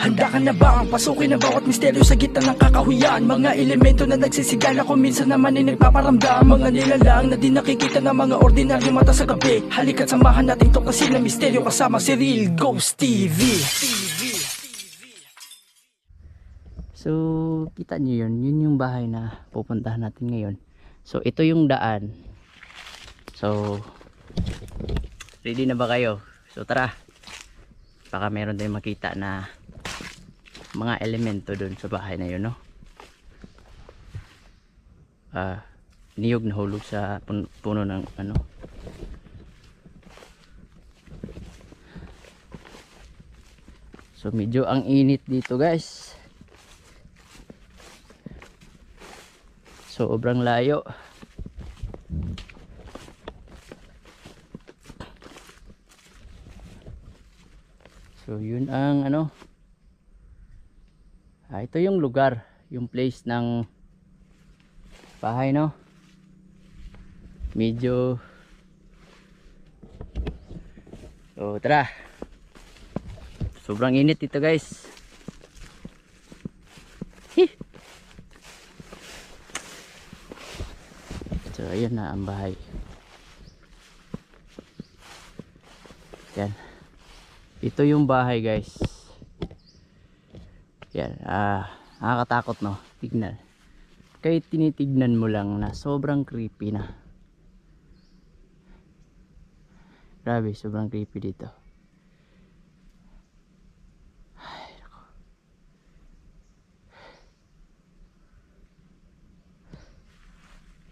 Handa ka na bang pasukin ang bawat misteryo sa gitna ng kakahuyan? Mga elemento na nagsisigala kung minsan naman ay nagpaparamdam. Mga nilalang na di nakikita ng mga ordinaryo mata sa gabi. Halika't samahan natin tuklasin ng misteryo kasama si Real Ghost TV. So, kita nyo yun yung bahay na pupuntahan natin ngayon. So, ito yung daan. So, ready na ba kayo? So, tara. Baka meron tayong makita na mga elemento dun sa bahay na yun, no? Niyog na hulog sa puno ng ano. So, medyo ang init dito, guys. Sobrang layo. So yun ang ano. Ito yung lugar, yung place ng bahay, no. Medyo so tara. Sobrang init dito, guys. So ayan na ang bahay. Yan. Ito yung bahay, guys. Yan. Nakakatakot, no? Tignan. Kahit tinitignan mo lang na sobrang creepy na. Grabe, sobrang creepy dito. Ay, naku.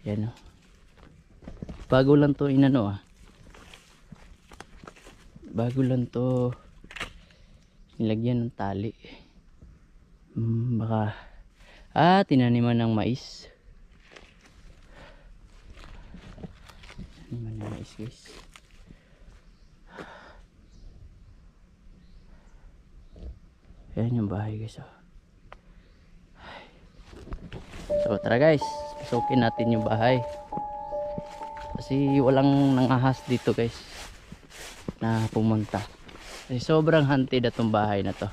Yan, no? Bago lang to inano, bago lang to nilagyan ng tali. Baka tinaniman ng mais. Taniman ng mais, guys. Ayan yung bahay, guys. So tara, guys, pasukin natin yung bahay. Kasi walang nangahas dito, guys, na pumunta. Kasi sobrang haunted itong bahay na to.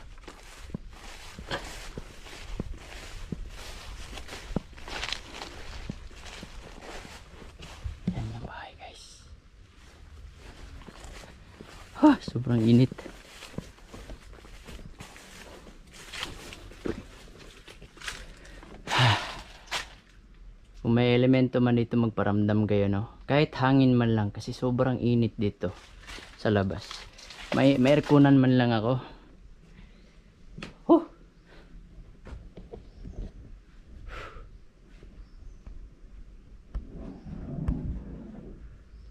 Yan yung bahay, guys. Sobrang init. Kung may elemento man dito, magparamdam kayo, no? Kahit hangin man lang, kasi sobrang init dito sa labas. May airconan man lang ako.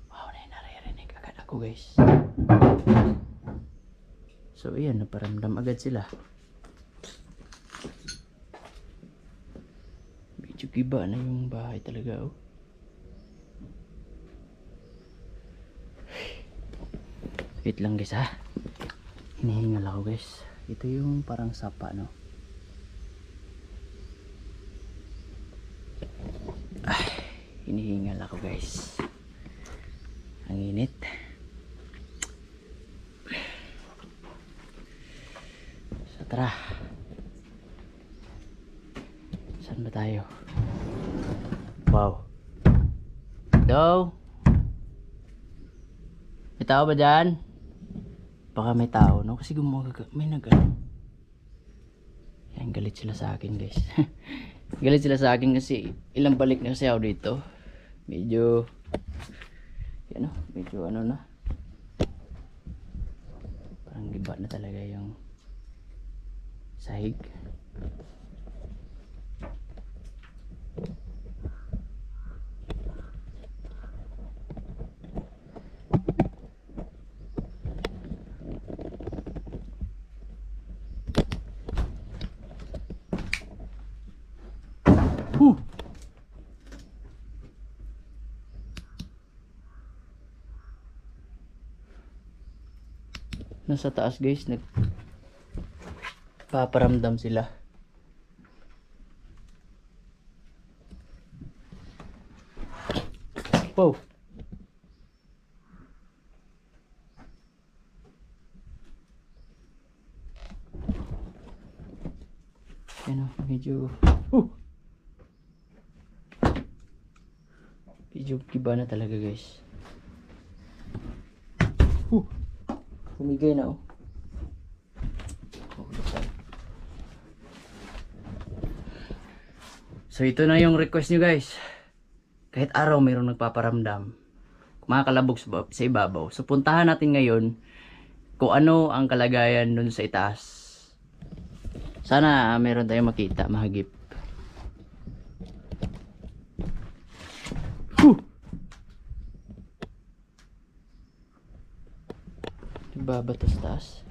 Wow, naririnig agad ako, guys. So ayan, naparamdam agad sila. Medyo iba na yung bahay talaga, oh. Wait lang, guys, ha. Hinihingal ako, guys. Ito yung parang sapa, no. Hinihingal ako, guys. Ang init. So tara. Saan ba tayo? Wow. Hello? May tao ba dyan? Baka may tao, no? Kasi may nag-ano. Yan, galit sila sa akin, guys. Galit sila sa akin kasi ilang balik na kasi ako dito. Medyo yan, no? Medyo ano na. Parang giba na talaga yung sahig. Nasa taas, guys, nagpaparamdam sila. Wow. Yan o, medyo medyo kiba na talaga guys. Humigay na oh. So ito na yung request nyo guys. Kahit araw mayroong nagpaparamdam, makakalabog sa ibabaw. So puntahan natin ngayon kung ano ang kalagayan dun sa itaas. Sana meron tayong makita, mahagip. Diba ba ito sa taas?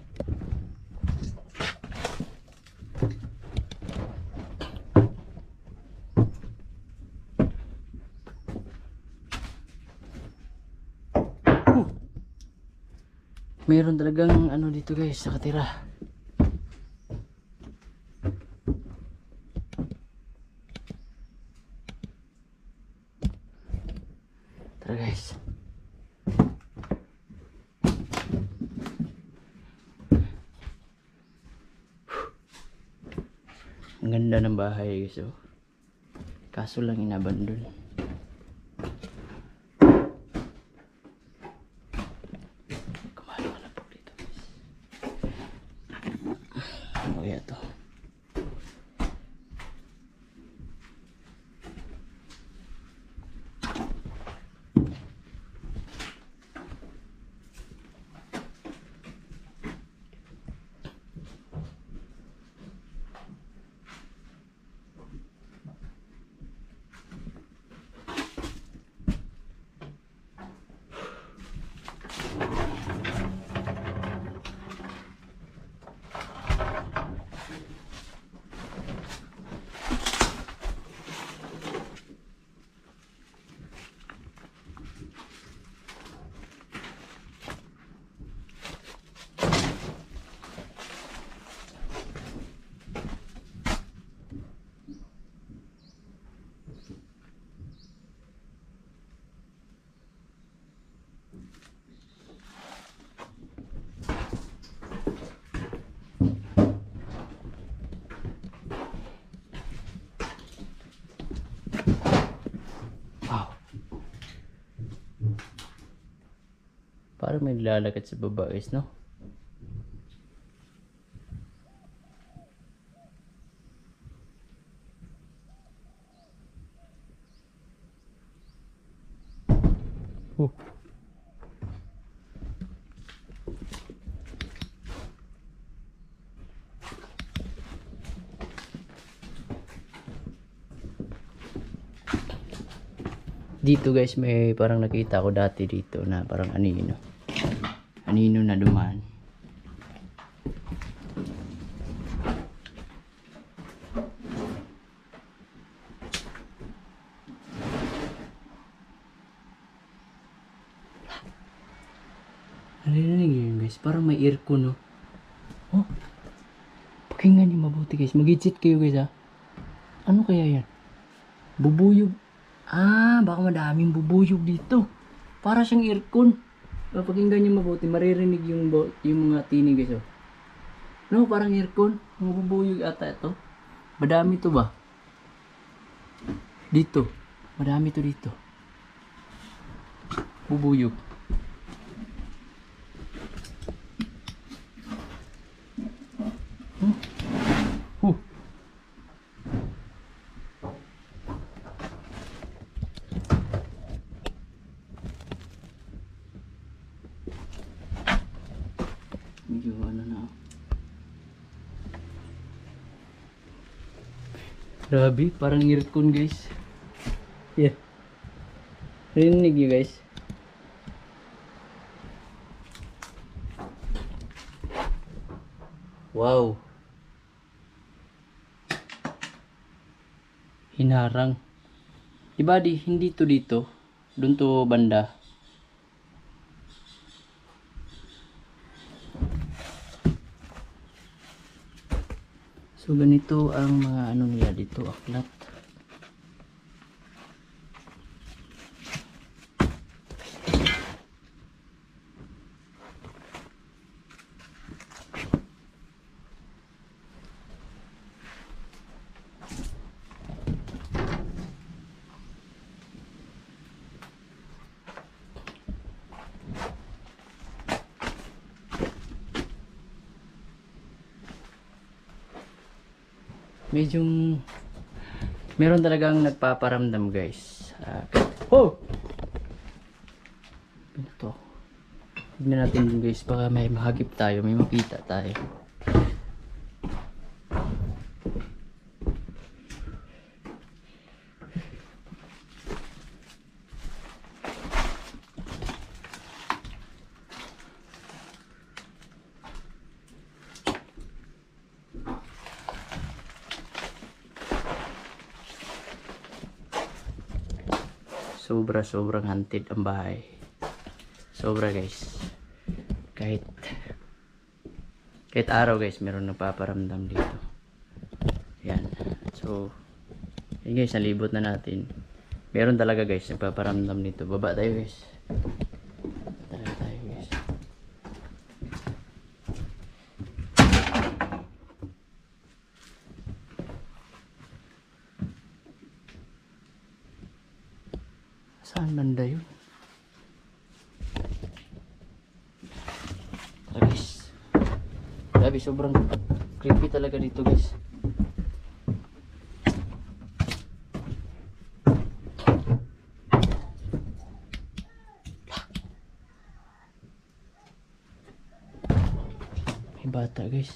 Meron talagang ano dito guys, nakatira. Tara guys. Ang ganda ng bahay guys oh. Kaso lang inabandon. To. Parang may lalakad sa baba guys, no? Dito guys, may parang nakita ko dati dito na parang anino na dumaan. Narinig yun guys, parang may aircon no. Oh, pakinggan niyo mabuti guys, mag-headset kayo guys ha. Ano kaya yan? Bubuyog. Ah, baka madaming bubuyog dito. Para siyang aircon. Pakinggan niyo mabuti, maririnig yung mga tinig guys oh. No, parang aircon. Mga bubuyog ata ito. Madami to ba? Dito. Madami to dito. Bubuyog. Medyo ano na. Grabe, parang aircon guys. Yeah. Rinig nyo guys. Wow. Hinarang. Diba hindi to dito. Doon to banda. So ganito ang mga ano nila dito, aklat. medyo meron talagang nagpaparamdam guys. Oh! Ano to? Tignan natin guys, baka may mahagip tayo, may makita tayo. Sobrang haunted ang bahay. Sobra guys. Kahit araw guys, meron nagpaparamdam dito. Yan. So, yun guys, nalibot na natin. Meron talaga guys, nagpaparamdam dito. Baba tayo guys. Talaga tayo guys. Saan banda yun? Tara guys. Grabe, sobrang creepy talaga dito guys. May bata guys.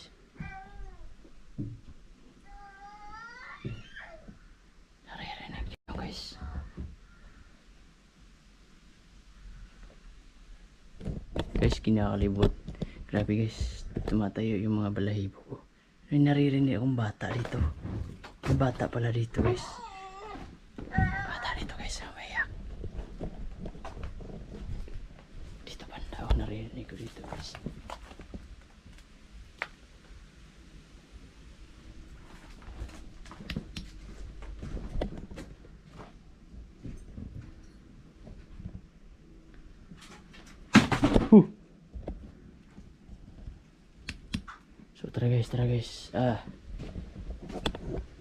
Naririnig nyo guys. Guys, kinakalibot. Grabe guys, tumatayo yung mga balahibo ko. May naririnig akong bata dito. May bata pala dito guys. Bata dito guys, umayak. Dito banda ako, naririnig ko dito guys. So tara guys.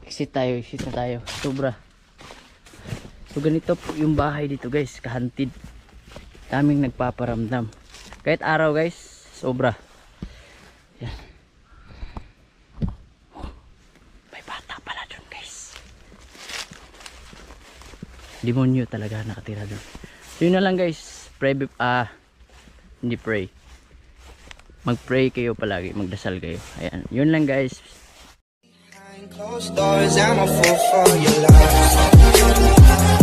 Exit na tayo. Sobra. So ganito po yung bahay dito guys, kahantid. Daming nagpaparamdam. Kahit araw guys, sobra. Yan. May bata pala dun guys. Demonyo talaga nakatira dun. So yun na lang guys. Hindi pray. Mag-pray kayo palagi, magdasal kayo. Ayan, yun lang guys. Closed doors, I'm a fool for your love.